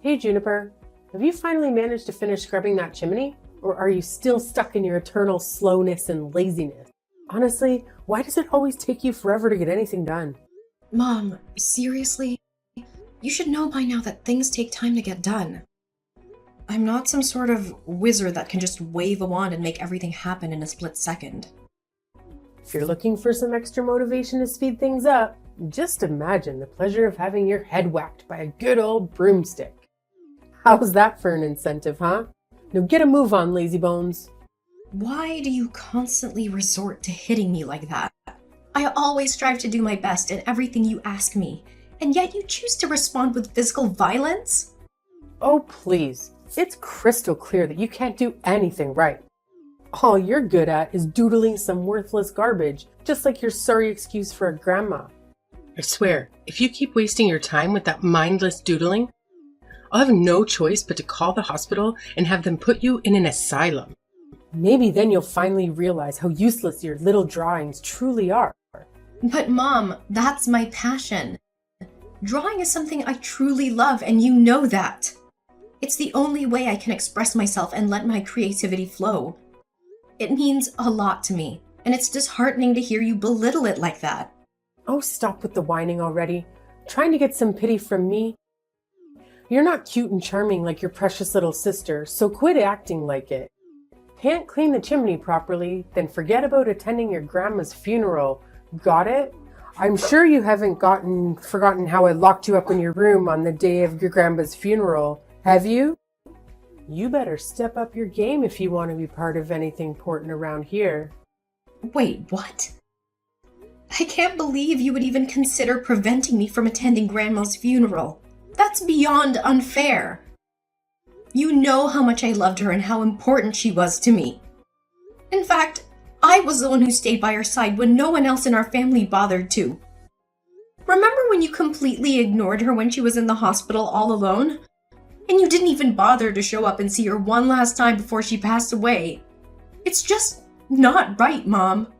Hey Juniper, have you finally managed to finish scrubbing that chimney? Or are you still stuck in your eternal slowness and laziness? Honestly, why does it always take you forever to get anything done? Mom, seriously? You should know by now that things take time to get done. I'm not some sort of wizard that can just wave a wand and make everything happen in a split second. If you're looking for some extra motivation to speed things up, just imagine the pleasure of having your head whacked by a good old broomstick. How's that for an incentive, huh? Now get a move on, lazy bones. Why do you constantly resort to hitting me like that? I always strive to do my best in everything you ask me, and yet you choose to respond with physical violence? Oh, please. It's crystal clear that you can't do anything right. All you're good at is doodling some worthless garbage, just like your sorry excuse for a grandma. I swear, if you keep wasting your time with that mindless doodling, I'll have no choice but to call the hospital and have them put you in an asylum. Maybe then you'll finally realize how useless your little drawings truly are. But Mom, that's my passion. Drawing is something I truly love, and you know that. It's the only way I can express myself and let my creativity flow. It means a lot to me, and it's disheartening to hear you belittle it like that. Oh, stop with the whining already. Trying to get some pity from me? You're not cute and charming like your precious little sister, so quit acting like it. Can't clean the chimney properly, then forget about attending your grandma's funeral. Got it? I'm sure you haven't forgotten how I locked you up in your room on the day of your grandma's funeral, have you? You better step up your game if you want to be part of anything important around here. Wait, what? I can't believe you would even consider preventing me from attending Grandma's funeral. That's beyond unfair. You know how much I loved her and how important she was to me. In fact, I was the one who stayed by her side when no one else in our family bothered to. Remember when you completely ignored her when she was in the hospital all alone? And you didn't even bother to show up and see her one last time before she passed away. It's just not right, Mom.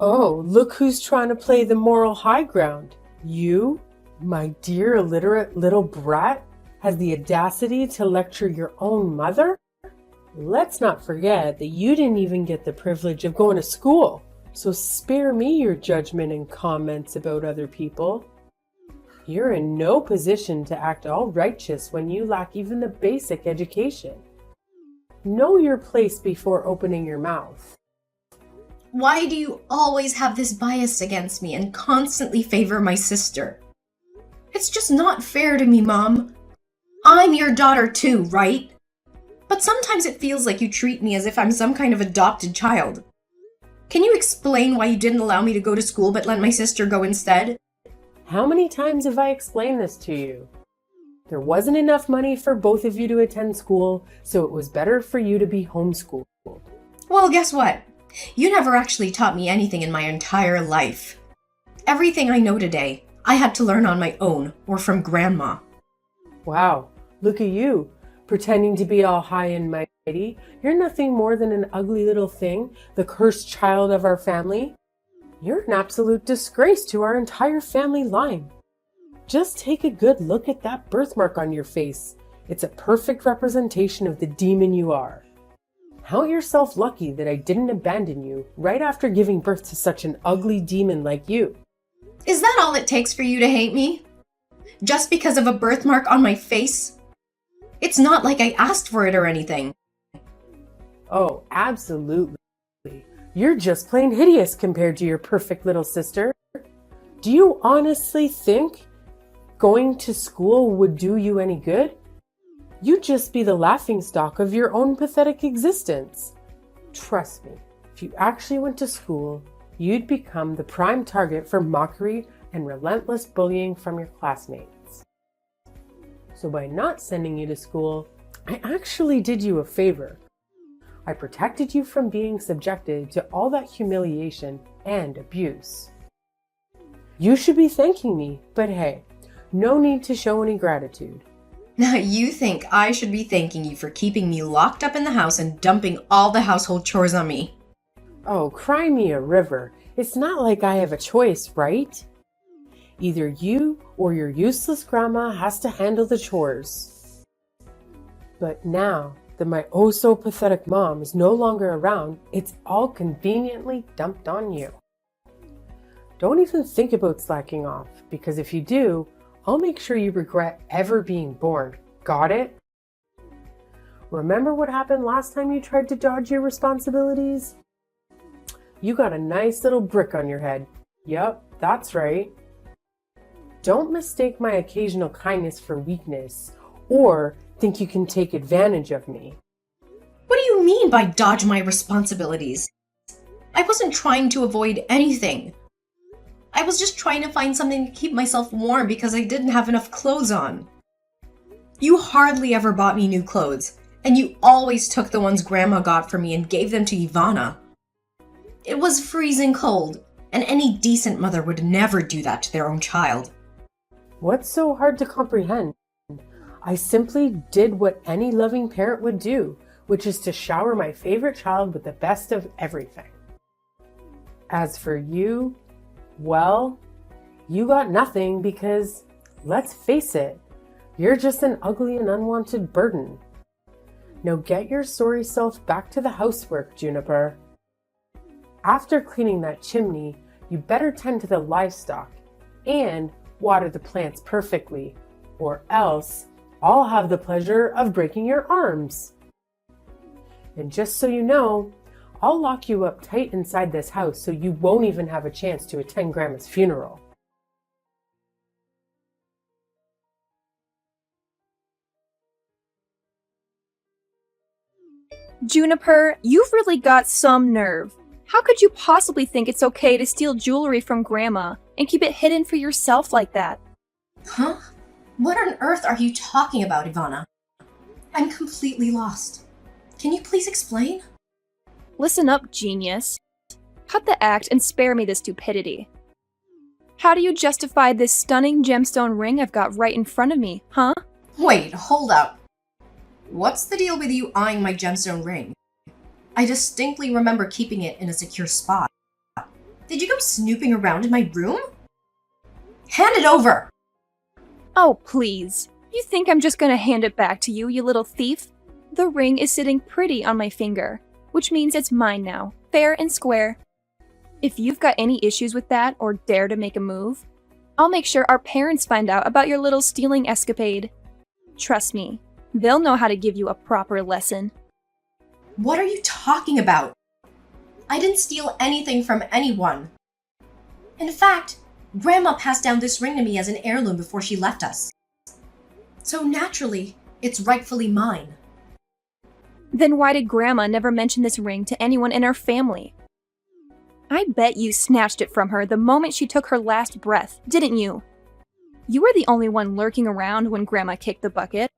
Oh, look who's trying to play the moral high ground. You, my dear illiterate little brat, has the audacity to lecture your own mother? Let's not forget that you didn't even get the privilege of going to school, so spare me your judgment and comments about other people. You're in no position to act all righteous when you lack even the basic education. Know your place before opening your mouth. Why do you always have this bias against me and constantly favor my sister? It's just not fair to me, Mom. I'm your daughter too, right? But sometimes it feels like you treat me as if I'm some kind of adopted child. Can you explain why you didn't allow me to go to school but let my sister go instead? How many times have I explained this to you? There wasn't enough money for both of you to attend school, so it was better for you to be homeschooled. Well, guess what? You never actually taught me anything in my entire life. Everything I know today, I had to learn on my own or from Grandma. Wow, look at you, pretending to be all high and mighty. You're nothing more than an ugly little thing, the cursed child of our family. You're an absolute disgrace to our entire family line. Just take a good look at that birthmark on your face. It's a perfect representation of the demon you are. Count yourself lucky that I didn't abandon you right after giving birth to such an ugly demon like you. Is that all it takes for you to hate me? Just because of a birthmark on my face? It's not like I asked for it or anything. Oh, absolutely. You're just plain hideous compared to your perfect little sister. Do you honestly think going to school would do you any good? You'd just be the laughingstock of your own pathetic existence. Trust me, if you actually went to school, you'd become the prime target for mockery and relentless bullying from your classmates. So by not sending you to school, I actually did you a favor. I protected you from being subjected to all that humiliation and abuse. You should be thanking me, but hey, no need to show any gratitude. Now you think I should be thanking you for keeping me locked up in the house and dumping all the household chores on me. Oh, cry me a river. It's not like I have a choice, right? Either you or your useless grandma has to handle the chores. But now that my oh so pathetic mom is no longer around, it's all conveniently dumped on you. Don't even think about slacking off, because if you do, I'll make sure you regret ever being born. Got it? Remember what happened last time you tried to dodge your responsibilities? You got a nice little brick on your head. Yup, that's right. Don't mistake my occasional kindness for weakness, or think you can take advantage of me. What do you mean by dodge my responsibilities? I wasn't trying to avoid anything. I was just trying to find something to keep myself warm because I didn't have enough clothes on. You hardly ever bought me new clothes, and you always took the ones Grandma got for me and gave them to Ivana. It was freezing cold, and any decent mother would never do that to their own child. What's so hard to comprehend? I simply did what any loving parent would do, which is to shower my favorite child with the best of everything. As for you, well, you got nothing because, let's face it, you're just an ugly and unwanted burden. Now get your sorry self back to the housework, Juniper. After cleaning that chimney, you better tend to the livestock and water the plants perfectly, or else I'll have the pleasure of breaking your arms. And just so you know, I'll lock you up tight inside this house so you won't even have a chance to attend Grandma's funeral. Juniper, you've really got some nerve. How could you possibly think it's okay to steal jewelry from Grandma and keep it hidden for yourself like that? Huh? What on earth are you talking about, Ivana? I'm completely lost. Can you please explain? Listen up, genius. Cut the act and spare me the stupidity. How do you justify this stunning gemstone ring I've got right in front of me, huh? Wait, hold up. What's the deal with you eyeing my gemstone ring? I distinctly remember keeping it in a secure spot. Did you go snooping around in my room? Hand it over! Oh, please. You think I'm just gonna hand it back to you, you little thief? The ring is sitting pretty on my finger, which means it's mine now, fair and square. If you've got any issues with that or dare to make a move, I'll make sure our parents find out about your little stealing escapade. Trust me, they'll know how to give you a proper lesson. What are you talking about? I didn't steal anything from anyone. In fact, Grandma passed down this ring to me as an heirloom before she left us. So naturally, it's rightfully mine. Then why did Grandma never mention this ring to anyone in our family? I bet you snatched it from her the moment she took her last breath, didn't you? You were the only one lurking around when Grandma kicked the bucket.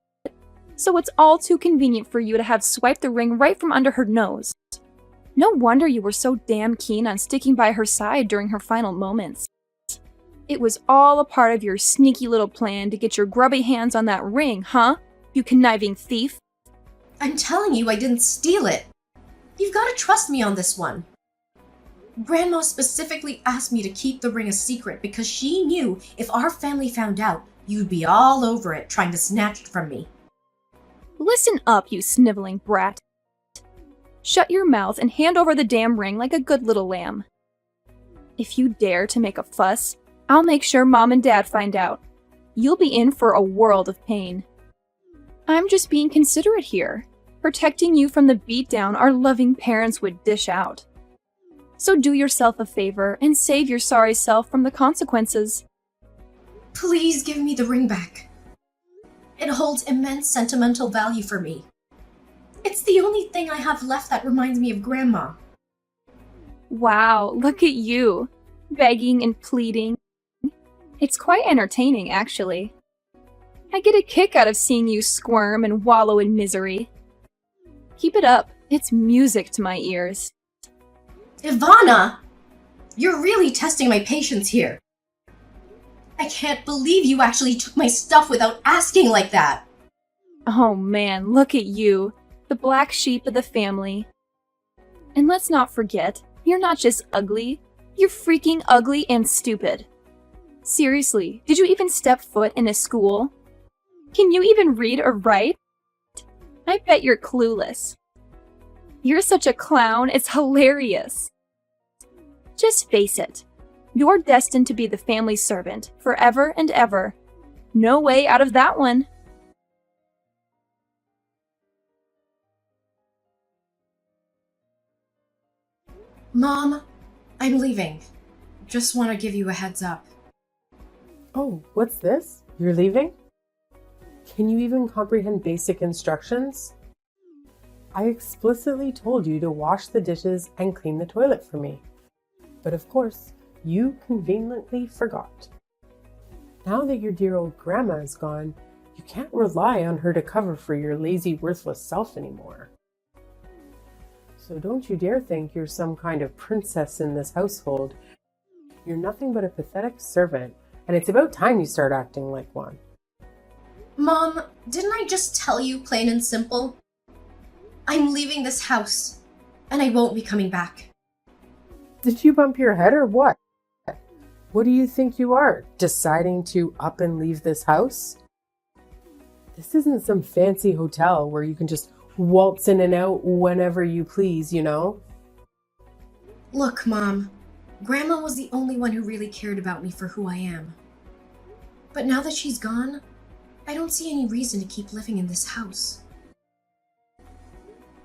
So it's all too convenient for you to have swiped the ring right from under her nose. No wonder you were so damn keen on sticking by her side during her final moments. It was all a part of your sneaky little plan to get your grubby hands on that ring, huh? You conniving thief. I'm telling you I didn't steal it. You've got to trust me on this one. Grandma specifically asked me to keep the ring a secret because she knew if our family found out, you'd be all over it trying to snatch it from me. Listen up, you sniveling brat. Shut your mouth and hand over the damn ring like a good little lamb. If you dare to make a fuss, I'll make sure Mom and Dad find out. You'll be in for a world of pain. I'm just being considerate here, protecting you from the beatdown our loving parents would dish out. So do yourself a favor and save your sorry self from the consequences. Please give me the ring back. It holds immense sentimental value for me. It's the only thing I have left that reminds me of Grandma. Wow, look at you, begging and pleading. It's quite entertaining, actually. I get a kick out of seeing you squirm and wallow in misery. Keep it up, it's music to my ears. Ivana! You're really testing my patience here. I can't believe you actually took my stuff without asking like that. Oh man, look at you, the black sheep of the family. And let's not forget, you're not just ugly, you're freaking ugly and stupid. Seriously, did you even step foot in a school? Can you even read or write? I bet you're clueless. You're such a clown, it's hilarious. Just face it. You're destined to be the family's servant, forever and ever. No way out of that one. Mom, I'm leaving. Just want to give you a heads up. Oh, what's this? You're leaving? Can you even comprehend basic instructions? I explicitly told you to wash the dishes and clean the toilet for me. But of course, you conveniently forgot. Now that your dear old grandma is gone, you can't rely on her to cover for your lazy, worthless self anymore. So don't you dare think you're some kind of princess in this household. You're nothing but a pathetic servant, and it's about time you start acting like one. Mom, didn't I just tell you plain and simple? I'm leaving this house, and I won't be coming back. Did you bump your head or what? What do you think you are, deciding to up and leave this house? This isn't some fancy hotel where you can just waltz in and out whenever you please, you know? Look, Mom, Grandma was the only one who really cared about me for who I am. But now that she's gone, I don't see any reason to keep living in this house.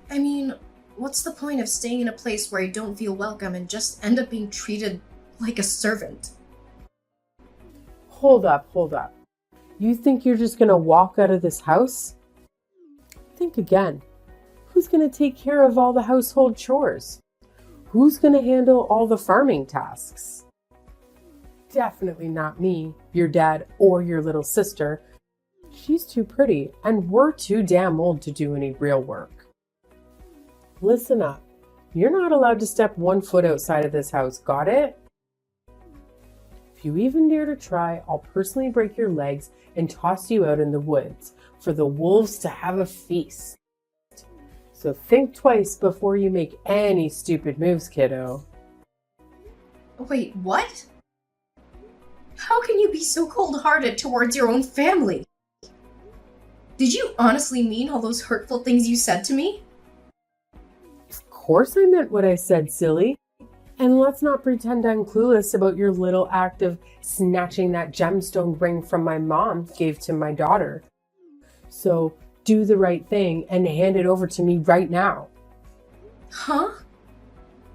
I mean, what's the point of staying in a place where I don't feel welcome and just end up being treated like a servant? Hold up. You think you're just gonna walk out of this house? Think again. Who's gonna take care of all the household chores? Who's gonna handle all the farming tasks? Definitely not me, your dad, or your little sister. She's too pretty, and we're too damn old to do any real work. Listen up. You're not allowed to step 1 foot outside of this house, got it? If you even dare to try, I'll personally break your legs and toss you out in the woods for the wolves to have a feast. So think twice before you make any stupid moves, kiddo. Wait, what? How can you be so cold-hearted towards your own family? Did you honestly mean all those hurtful things you said to me? Of course I meant what I said, silly. And let's not pretend I'm clueless about your little act of snatching that gemstone ring from my mom gave to my daughter. So do the right thing and hand it over to me right now. Huh?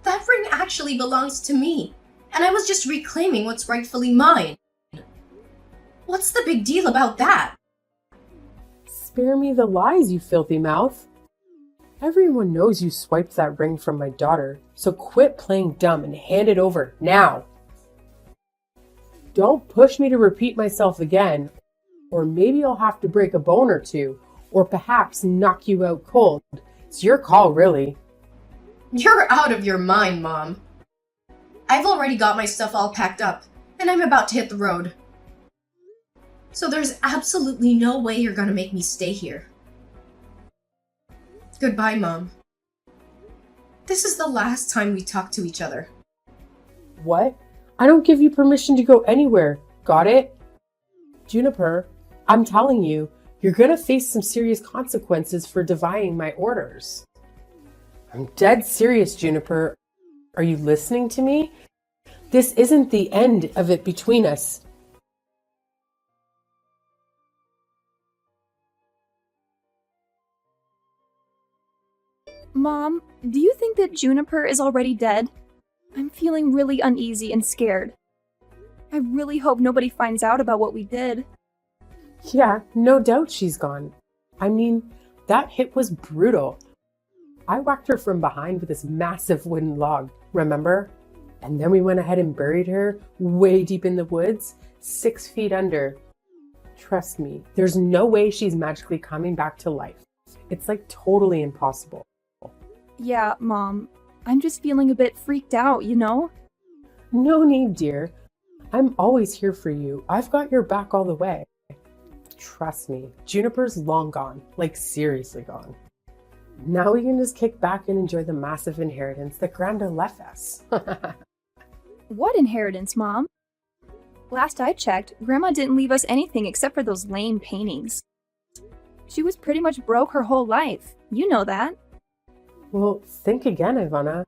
That ring actually belongs to me, and I was just reclaiming what's rightfully mine. What's the big deal about that? Spare me the lies, you filthy mouth. Everyone knows you swiped that ring from my daughter, so quit playing dumb and hand it over now. Don't push me to repeat myself again, or maybe I'll have to break a bone or two, or perhaps knock you out cold. It's your call, really. You're out of your mind, Mom. I've already got my stuff all packed up, and I'm about to hit the road. So there's absolutely no way you're gonna make me stay here. Goodbye, Mom. This is the last time we talk to each other. What? I don't give you permission to go anywhere. Got it? Juniper, I'm telling you, you're gonna face some serious consequences for defying my orders. I'm dead serious, Juniper. Are you listening to me? This isn't the end of it between us. Mom, do you think that Juniper is already dead? I'm feeling really uneasy and scared. I really hope nobody finds out about what we did. Yeah, no doubt she's gone. I mean, that hit was brutal. I whacked her from behind with this massive wooden log, remember? And then we went ahead and buried her way deep in the woods, 6 feet under. Trust me, there's no way she's magically coming back to life. It's like totally impossible. Yeah, Mom. I'm just feeling a bit freaked out, you know? No need, dear. I'm always here for you. I've got your back all the way. Trust me, Juniper's long gone. Like, seriously gone. Now we can just kick back and enjoy the massive inheritance that Grandma left us. What inheritance, Mom? Last I checked, Grandma didn't leave us anything except for those lame paintings. She was pretty much broke her whole life. You know that. Well, think again, Ivana.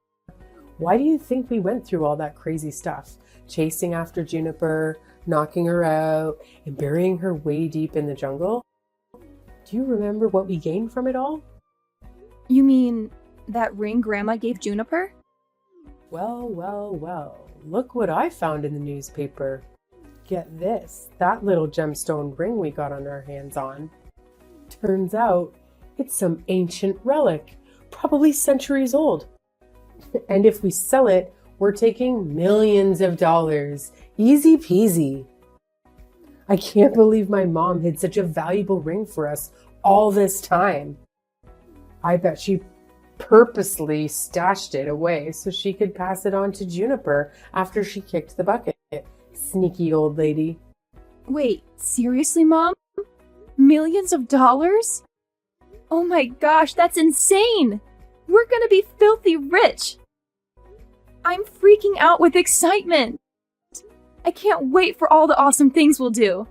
Why do you think we went through all that crazy stuff? Chasing after Juniper, knocking her out, and burying her way deep in the jungle? Do you remember what we gained from it all? You mean that ring Grandma gave Juniper? Well. Look what I found in the newspaper. Get this, that little gemstone ring we got on our hands on. Turns out, it's some ancient relic, probably centuries old. And if we sell it, we're taking millions of dollars. Easy peasy. I can't believe my mom hid such a valuable ring for us all this time. I bet she purposely stashed it away so she could pass it on to Juniper after she kicked the bucket. Sneaky old lady. Wait, seriously, Mom? Millions of dollars? Oh my gosh, that's insane! We're gonna be filthy rich! I'm freaking out with excitement! I can't wait for all the awesome things we'll do!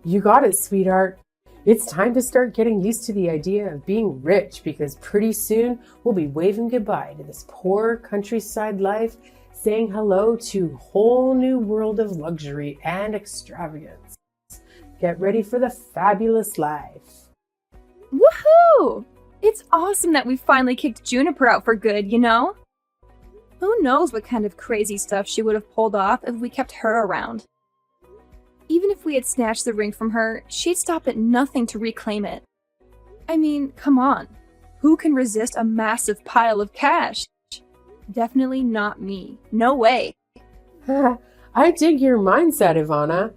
You got it, sweetheart. It's time to start getting used to the idea of being rich because pretty soon we'll be waving goodbye to this poor countryside life, saying hello to a whole new world of luxury and extravagance. Get ready for the fabulous life. Woohoo! It's awesome that we finally kicked Juniper out for good, you know? Who knows what kind of crazy stuff she would have pulled off if we kept her around. Even if we had snatched the ring from her, she'd stop at nothing to reclaim it. I mean, come on. Who can resist a massive pile of cash? Definitely not me. No way. I dig your mindset, Ivana.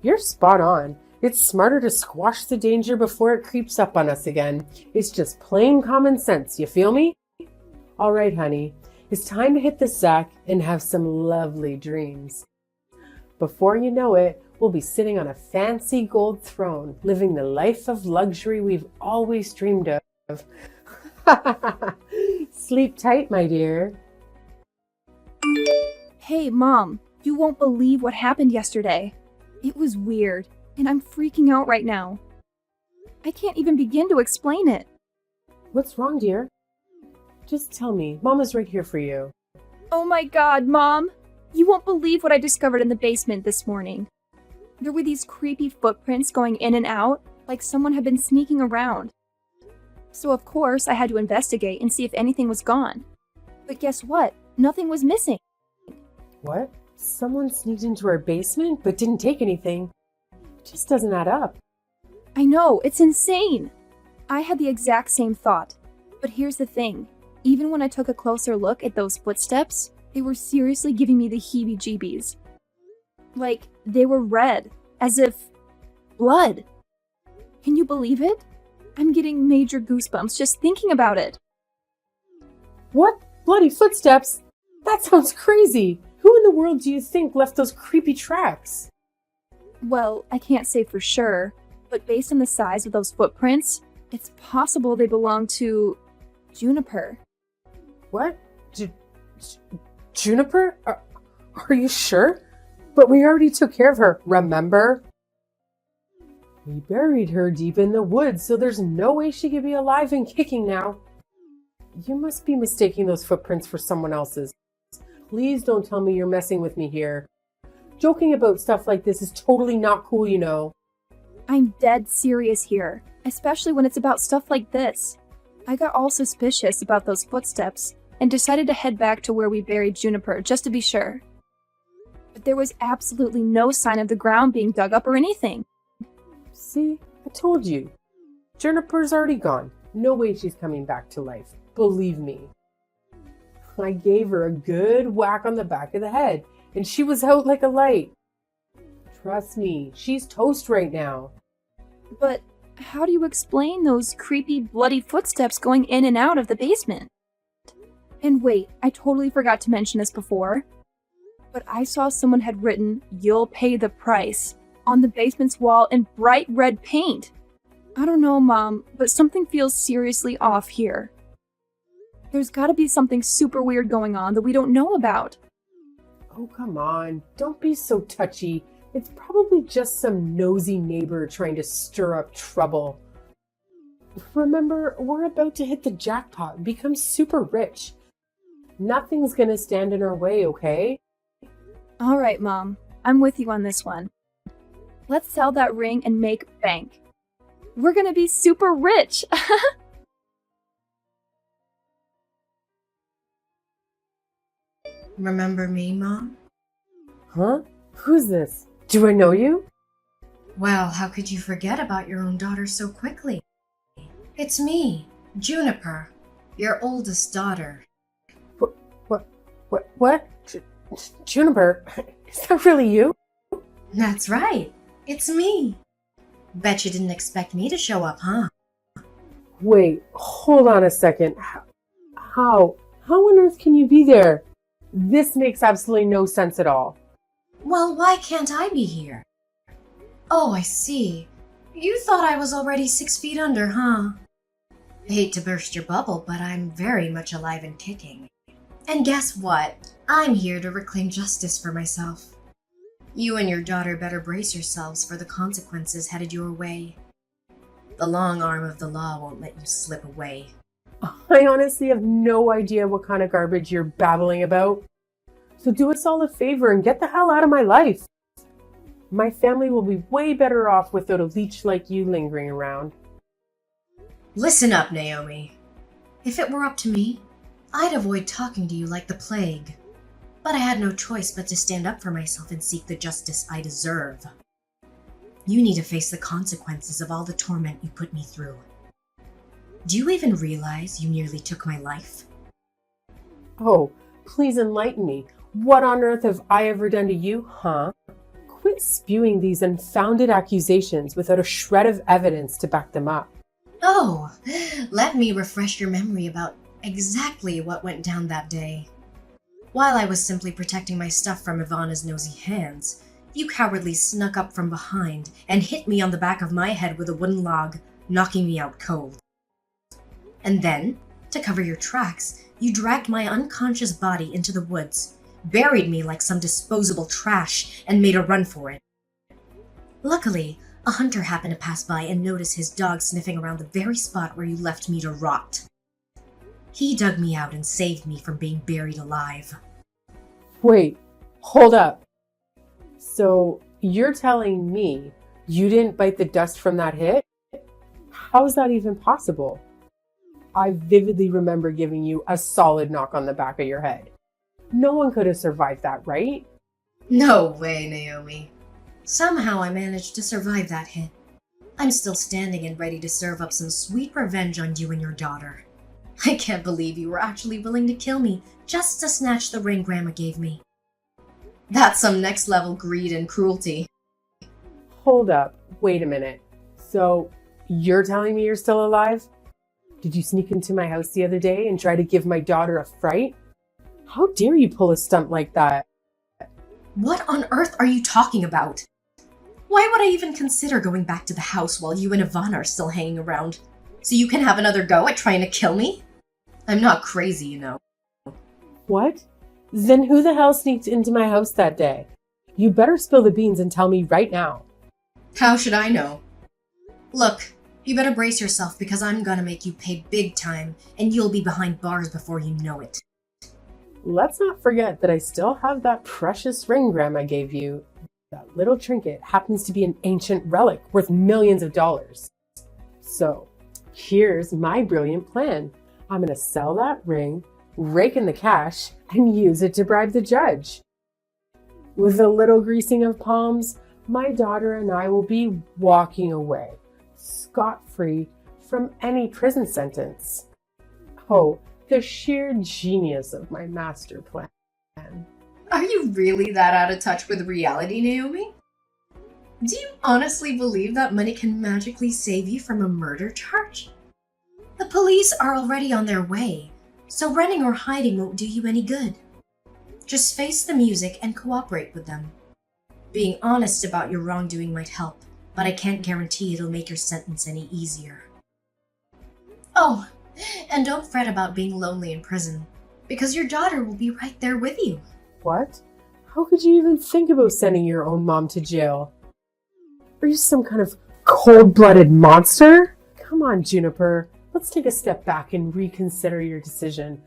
You're spot on. It's smarter to squash the danger before it creeps up on us again. It's just plain common sense, you feel me? All right, honey. It's time to hit the sack and have some lovely dreams. Before you know it, we'll be sitting on a fancy gold throne, living the life of luxury we've always dreamed of. Sleep tight, my dear. Hey, Mom, you won't believe what happened yesterday. It was weird, and I'm freaking out right now. I can't even begin to explain it. What's wrong, dear? Just tell me. Mama's right here for you. Oh my god, Mom! You won't believe what I discovered in the basement this morning. There were these creepy footprints going in and out, like someone had been sneaking around. So of course, I had to investigate and see if anything was gone. But guess what? Nothing was missing. What? Someone sneaked into our basement but didn't take anything? It just doesn't add up. I know, it's insane! I had the exact same thought. But here's the thing. Even when I took a closer look at those footsteps, they were seriously giving me the heebie-jeebies. Like, they were red, as if blood. Can you believe it? I'm getting major goosebumps just thinking about it. What? Bloody footsteps? That sounds crazy. Who in the world do you think left those creepy tracks? Well, I can't say for sure, but based on the size of those footprints, it's possible they belong to Juniper. What? Juniper? Are you sure? But we already took care of her, remember? We buried her deep in the woods, so there's no way she could be alive and kicking now. You must be mistaking those footprints for someone else's. Please don't tell me you're messing with me here. Joking about stuff like this is totally not cool, you know. I'm dead serious here, especially when it's about stuff like this. I got all suspicious about those footsteps and decided to head back to where we buried Juniper just to be sure. But there was absolutely no sign of the ground being dug up or anything. See, I told you. Juniper's already gone. No way she's coming back to life. Believe me. I gave her a good whack on the back of the head, and she was out like a light. Trust me, she's toast right now. But how do you explain those creepy, bloody footsteps going in and out of the basement? And wait, I totally forgot to mention this before, but I saw someone had written, "You'll pay the price," on the basement's wall in bright red paint. I don't know, Mom, but something feels seriously off here. There's gotta be something super weird going on that we don't know about. Oh, come on. Don't be so touchy. It's probably just some nosy neighbor trying to stir up trouble. Remember, we're about to hit the jackpot and become super rich. Nothing's gonna stand in our way, okay? All right, Mom. I'm with you on this one. Let's sell that ring and make bank. We're gonna be super rich! Remember me, Mom? Huh? Who's this? Do I know you? Well, how could you forget about your own daughter so quickly? It's me, Juniper, your oldest daughter. What? Juniper? Is that really you? That's right. It's me. Bet you didn't expect me to show up, huh? Wait, hold on a second. How on earth can you be there? This makes absolutely no sense at all. Well, why can't I be here? Oh, I see. You thought I was already 6 feet under, huh? Hate to burst your bubble, but I'm very much alive and kicking. And guess what? I'm here to reclaim justice for myself. You and your daughter better brace yourselves for the consequences headed your way. The long arm of the law won't let you slip away. I honestly have no idea what kind of garbage you're babbling about. So do us all a favor and get the hell out of my life. My family will be way better off without a leech like you lingering around. Listen up, Naomi. If it were up to me, I'd avoid talking to you like the plague. But I had no choice but to stand up for myself and seek the justice I deserve. You need to face the consequences of all the torment you put me through. Do you even realize you nearly took my life? Oh, please enlighten me. What on earth have I ever done to you, huh? Quit spewing these unfounded accusations without a shred of evidence to back them up. Oh, let me refresh your memory about exactly what went down that day. While I was simply protecting my stuff from Ivana's nosy hands, you cowardly snuck up from behind and hit me on the back of my head with a wooden log, knocking me out cold. And then, to cover your tracks, you dragged my unconscious body into the woods, buried me like some disposable trash, and made a run for it. Luckily, a hunter happened to pass by and notice his dog sniffing around the very spot where you left me to rot. He dug me out and saved me from being buried alive. Wait, hold up. So you're telling me you didn't bite the dust from that hit? How is that even possible? I vividly remember giving you a solid knock on the back of your head. No one could have survived that, right? No way, Naomi. Somehow I managed to survive that hit. I'm still standing and ready to serve up some sweet revenge on you and your daughter. I can't believe you were actually willing to kill me just to snatch the ring Grandma gave me. That's some next level greed and cruelty. Hold up. Wait a minute. So you're telling me you're still alive? Did you sneak into my house the other day and try to give my daughter a fright? How dare you pull a stunt like that? What on earth are you talking about? Why would I even consider going back to the house while you and Ivana are still hanging around? So you can have another go at trying to kill me? I'm not crazy, you know. What? Then who the hell sneaked into my house that day? You better spill the beans and tell me right now. How should I know? Look, you better brace yourself because I'm gonna make you pay big time and you'll be behind bars before you know it. Let's not forget that I still have that precious ring Grandma gave you. That little trinket happens to be an ancient relic worth millions of dollars. So, here's my brilliant plan. I'm going to sell that ring, rake in the cash, and use it to bribe the judge. With a little greasing of palms, my daughter and I will be walking away, scot-free from any prison sentence. Oh, the sheer genius of my master plan. Are you really that out of touch with reality, Naomi? Do you honestly believe that money can magically save you from a murder charge? The police are already on their way, so running or hiding won't do you any good. Just face the music and cooperate with them. Being honest about your wrongdoing might help, but I can't guarantee it'll make your sentence any easier. Oh, and don't fret about being lonely in prison, because your daughter will be right there with you. What? How could you even think about sending your own mom to jail? Are you some kind of cold-blooded monster? Come on, Juniper. Let's take a step back and reconsider your decision.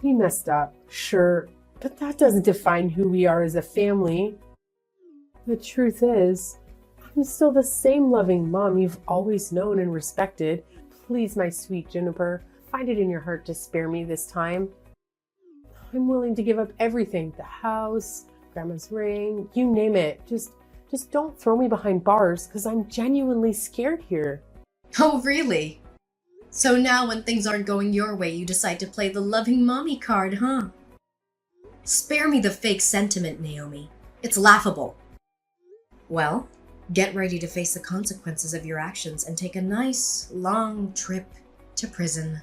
We messed up, sure, but that doesn't define who we are as a family. The truth is, I'm still the same loving mom you've always known and respected. Please, my sweet Juniper, find it in your heart to spare me this time. I'm willing to give up everything, the house, Grandma's ring, you name it. Just don't throw me behind bars, because I'm genuinely scared here. Oh, really? So now when things aren't going your way, you decide to play the loving mommy card, huh? Spare me the fake sentiment, Naomi. It's laughable. Well, get ready to face the consequences of your actions and take a nice, long trip to prison.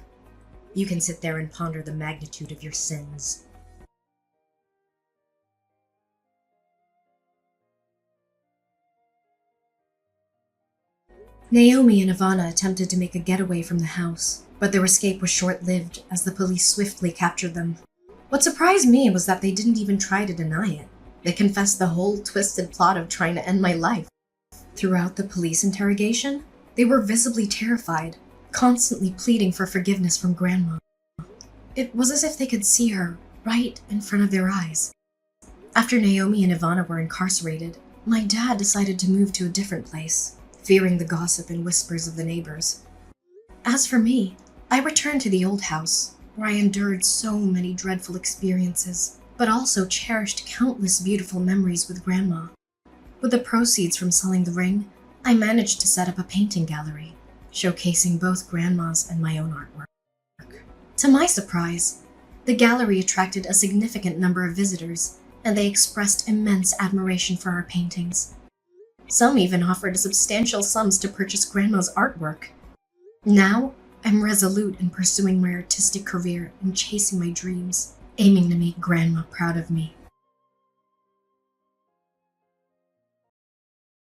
You can sit there and ponder the magnitude of your sins. Naomi and Ivana attempted to make a getaway from the house, but their escape was short-lived as the police swiftly captured them. What surprised me was that they didn't even try to deny it. They confessed the whole twisted plot of trying to end my life. Throughout the police interrogation, they were visibly terrified, constantly pleading for forgiveness from Grandma. It was as if they could see her right in front of their eyes. After Naomi and Ivana were incarcerated, my dad decided to move to a different place, fearing the gossip and whispers of the neighbors. As for me, I returned to the old house, where I endured so many dreadful experiences, but also cherished countless beautiful memories with Grandma. With the proceeds from selling the ring, I managed to set up a painting gallery, showcasing both Grandma's and my own artwork. To my surprise, the gallery attracted a significant number of visitors, and they expressed immense admiration for our paintings. Some even offered substantial sums to purchase Grandma's artwork. Now, I'm resolute in pursuing my artistic career and chasing my dreams, aiming to make Grandma proud of me.